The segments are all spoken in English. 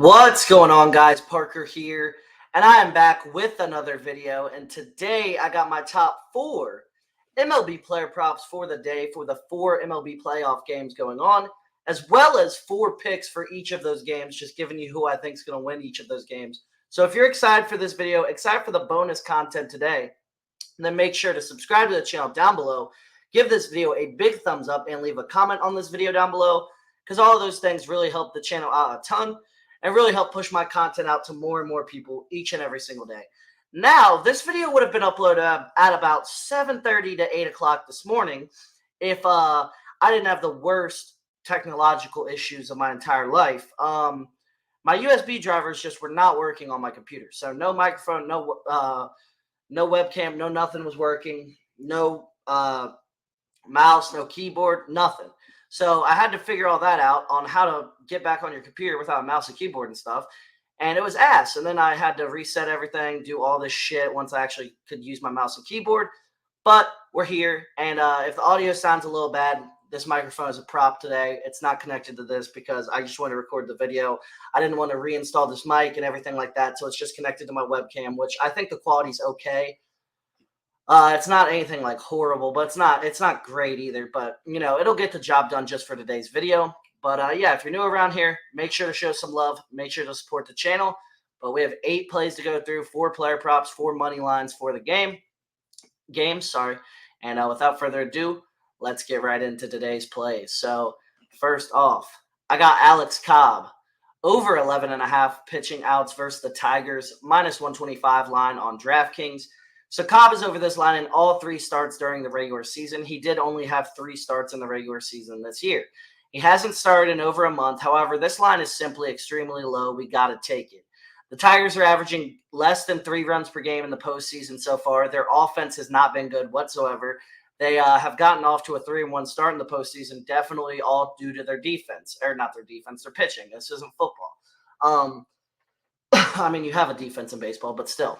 What's going on, guys? Parker here, and I am back with another video. And today I got my top 4 MLB player props for the day for the 4 MLB playoff games going on, as well as 4 picks for each of those games, just giving you who I think is going to win each of those games. So if you're excited for this video, excited for the bonus content today, then make sure to subscribe to the channel down below, give this video a big thumbs up, and leave a comment on this video down below, because all of those things really help the channel out a ton and really help push my content out to more and more people each and every single day. Now, this video would have been uploaded at about 7:30 to 8 o'clock this morning if I didn't have the worst technological issues of my entire life. My USB drivers just were not working on my computer. So no microphone, no webcam, no nothing was working, no mouse, no keyboard, nothing. So I had to figure all that out on how to get back on your computer without a mouse and keyboard and stuff. And it was ass. And then I had to reset everything, do all this shit once I actually could use my mouse and keyboard. But we're here. And if the audio sounds a little bad, this microphone is a prop today. It's not connected to this because I just want to record the video. I didn't want to reinstall this mic and everything like that. So it's just connected to my webcam, which I think the quality's okay. It's not anything like horrible, but it's not great either. But it'll get the job done just for today's video. But yeah, if you're new around here, make sure to show some love. Make sure to support the channel. But we have 8 plays to go through, 4 player props, 4 money lines for the games. Sorry. And without further ado, let's get right into today's plays. So first off, I got Alex Cobb over 11.5 pitching outs versus the Tigers, -125 line on DraftKings. So Cobb is over this line in all 3 starts during the regular season. He did only have 3 starts in the regular season this year. He hasn't started in over a month. However, this line is simply extremely low. We got to take it. The Tigers are averaging less than 3 runs per game in the postseason so far. Their offense has not been good whatsoever. They have gotten off to a 3-1 start in the postseason, definitely all due to their defense. Or not their defense, their pitching. This isn't football. I mean, you have a defense in baseball, but still.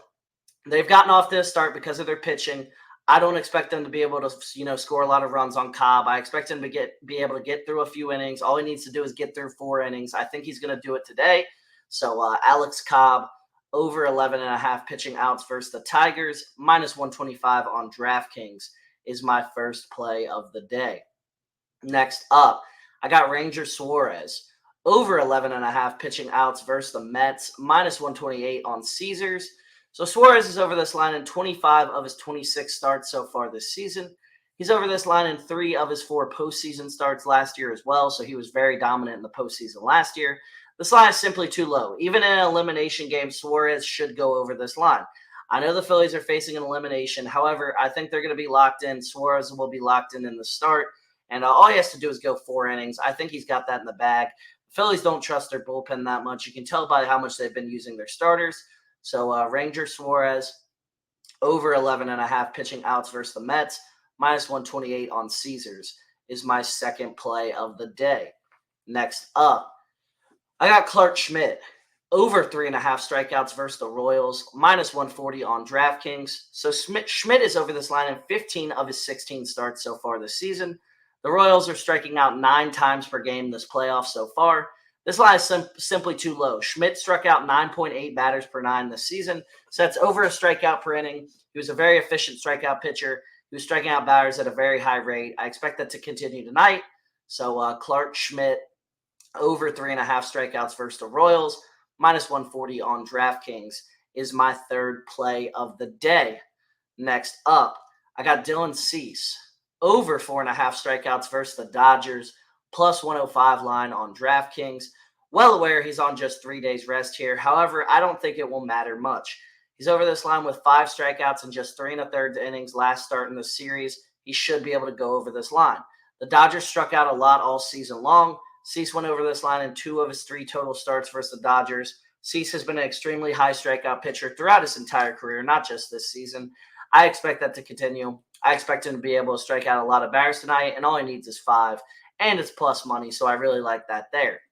They've gotten off this start because of their pitching. I don't expect them to be able to, score a lot of runs on Cobb. I expect him to be able to get through a few innings. All he needs to do is get through 4 innings. I think he's going to do it today. So Alex Cobb over 11.5 pitching outs versus the Tigers, -125 on DraftKings is my first play of the day. Next up, I got Ranger Suarez over 11.5 pitching outs versus the Mets, -128 on Caesars. So Suarez is over this line in 25 of his 26 starts so far this season. He's over this line in 3 of his 4 postseason starts last year as well, so he was very dominant in the postseason last year. This line is simply too low. Even in an elimination game, Suarez should go over this line. I know the Phillies are facing an elimination. However, I think they're going to be locked in. Suarez will be locked in the start, and all he has to do is go 4 innings. I think he's got that in the bag. The Phillies don't trust their bullpen that much. You can tell by how much they've been using their starters. So Ranger Suarez over 11.5 pitching outs versus the Mets, -128 on Caesars is my second play of the day. Next up, I got Clark Schmidt over 3.5 strikeouts versus the Royals, -140 on DraftKings. So Schmidt is over this line in 15 of his 16 starts so far this season. The Royals are striking out 9 times per game this playoff so far. This line is simply too low. Schmidt struck out 9.8 batters per 9 this season, so that's over a strikeout per inning. He was a very efficient strikeout pitcher. He was striking out batters at a very high rate. I expect that to continue tonight. So Clark Schmidt over 3.5 strikeouts versus the Royals, -140 on DraftKings is my third play of the day. Next up, I got Dylan Cease over 4.5 strikeouts versus the Dodgers, +105 line on DraftKings. Well aware he's on just 3 days rest here. However, I don't think it will matter much. He's over this line with 5 strikeouts in just 3 1/3 innings last start in the series. He should be able to go over this line. The Dodgers struck out a lot all season long. Cease went over this line in 2 of his 3 total starts versus the Dodgers. Cease has been an extremely high strikeout pitcher throughout his entire career, not just this season. I expect that to continue. I expect him to be able to strike out a lot of batters tonight, and all he needs is 5. And it's plus money, so I really like that there.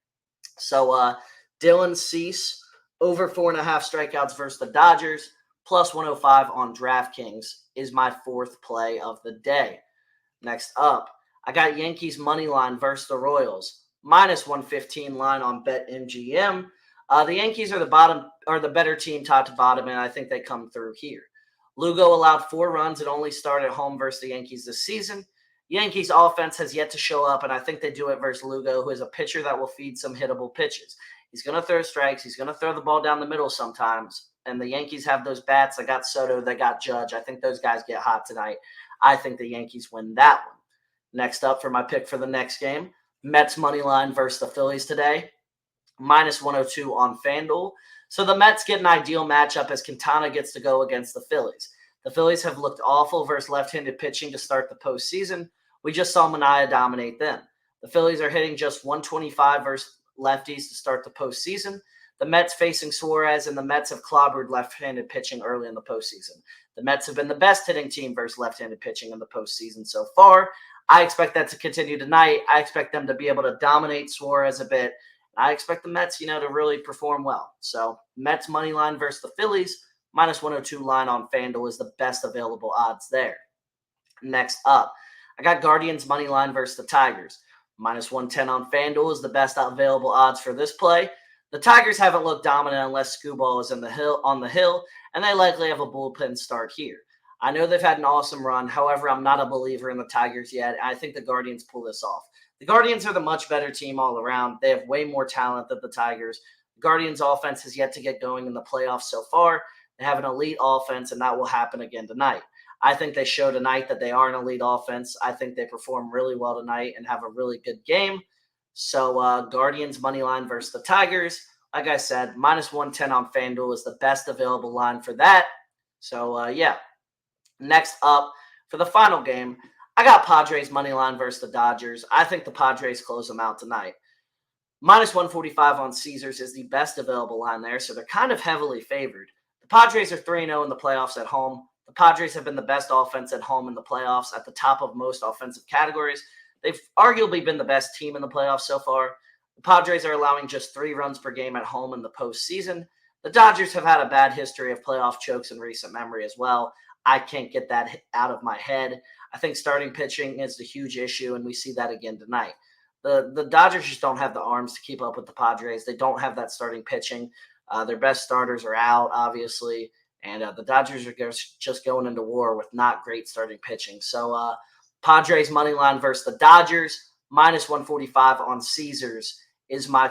So Dylan Cease over 4.5 strikeouts versus the Dodgers, +105 on DraftKings is my 4th play of the day. Next up, I got Yankees money line versus the Royals, -115 line on BetMGM. The Yankees are the better team top to bottom, and I think they come through here. Lugo allowed 4 runs and only started at home versus the Yankees this season. Yankees offense has yet to show up, and I think they do it versus Lugo, who is a pitcher that will feed some hittable pitches. He's going to throw strikes. He's going to throw the ball down the middle sometimes. And the Yankees have those bats. They got Soto. They got Judge. I think those guys get hot tonight. I think the Yankees win that one. Next up for my pick for the next game, Mets money line versus the Phillies today. Minus 102 on Fanduel. So the Mets get an ideal matchup as Quintana gets to go against the Phillies. The Phillies have looked awful versus left-handed pitching to start the postseason. We just saw Manaea dominate them. The Phillies are hitting just 125 versus lefties to start the postseason. The Mets facing Suarez, and the Mets have clobbered left-handed pitching early in the postseason. The Mets have been the best hitting team versus left-handed pitching in the postseason so far. I expect that to continue tonight. I expect them to be able to dominate Suarez a bit. I expect the Mets, to really perform well. So Mets money line versus the Phillies, minus 102 line on FanDuel is the best available odds there. Next up, I got Guardians money line versus the Tigers. Minus 110 on FanDuel is the best available odds for this play. The Tigers haven't looked dominant unless Scooball is on the hill, and they likely have a bullpen start here. I know they've had an awesome run. However, I'm not a believer in the Tigers yet. I think the Guardians pull this off. The Guardians are the much better team all around. They have way more talent than the Tigers. The Guardians' offense has yet to get going in the playoffs so far. They have an elite offense, and that will happen again tonight. I think they show tonight that they are an elite offense. I think they perform really well tonight and have a really good game. So Guardians money line versus the Tigers. Like I said, minus 110 on FanDuel is the best available line for that. So, yeah. Next up, for the final game, I got Padres money line versus the Dodgers. I think the Padres close them out tonight. Minus 145 on Caesars is the best available line there, so they're kind of heavily favored. The Padres are 3-0 in the playoffs at home. The Padres have been the best offense at home in the playoffs, at the top of most offensive categories. They've arguably been the best team in the playoffs so far. The Padres are allowing just 3 runs per game at home in the postseason. The Dodgers have had a bad history of playoff chokes in recent memory as well. I can't get that out of my head. I think starting pitching is a huge issue, and we see that again tonight. The Dodgers just don't have the arms to keep up with the Padres. They don't have that starting pitching. Their best starters are out, obviously, and the Dodgers are just going into war with not great starting pitching. So Padres money line versus the Dodgers, minus 145 on Caesars is my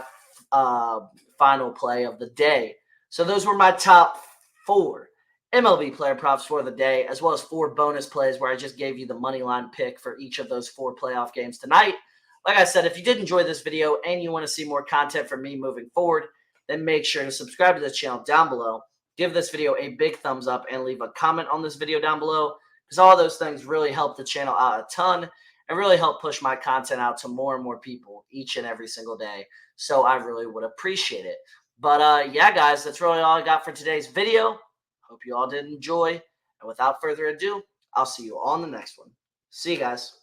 final play of the day. So those were my top 4 MLB player props for the day, as well as 4 bonus plays where I just gave you the money line pick for each of those 4 playoff games tonight. Like I said, if you did enjoy this video and you want to see more content from me moving forward, then make sure to subscribe to the channel down below. Give this video a big thumbs up and leave a comment on this video down below, because all those things really help the channel out a ton and really help push my content out to more and more people each and every single day. So I really would appreciate it. But yeah, guys, that's really all I got for today's video. Hope you all did enjoy. And without further ado, I'll see you all in the next one. See you guys.